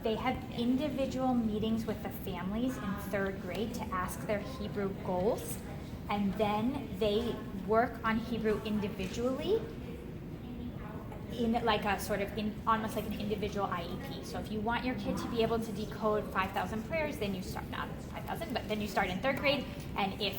They have individual meetings with the families in third grade to ask their Hebrew goals, and then they work on Hebrew individually in like a sort of almost like an individual IEP. So if you want your kid to be able to decode 5,000 prayers, then you start, not 5,000, but then you start in third grade. And if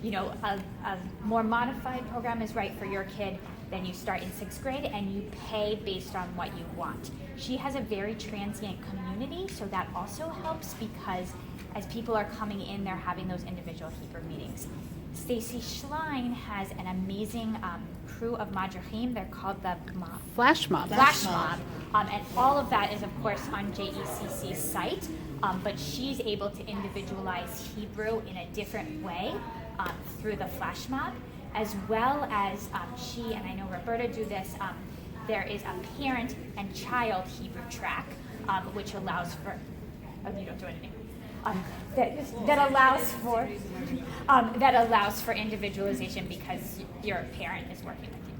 a more modified program is right for your kid, then you start in sixth grade and you pay based on what you want. She has a very transient community, so that also helps because as people are coming in, they're having those individual Hebrew meetings. Stacy Schlein has an amazing crew of madrichim. They're called the Flash Mob. And all of that is, of course, on JECC's site, but she's able to individualize Hebrew in a different way through the flash mob, as well as she, and I know Roberta do this, there is a parent and child Hebrew track, which allows for, you don't do anything. That allows for individualization because your parent is working with you.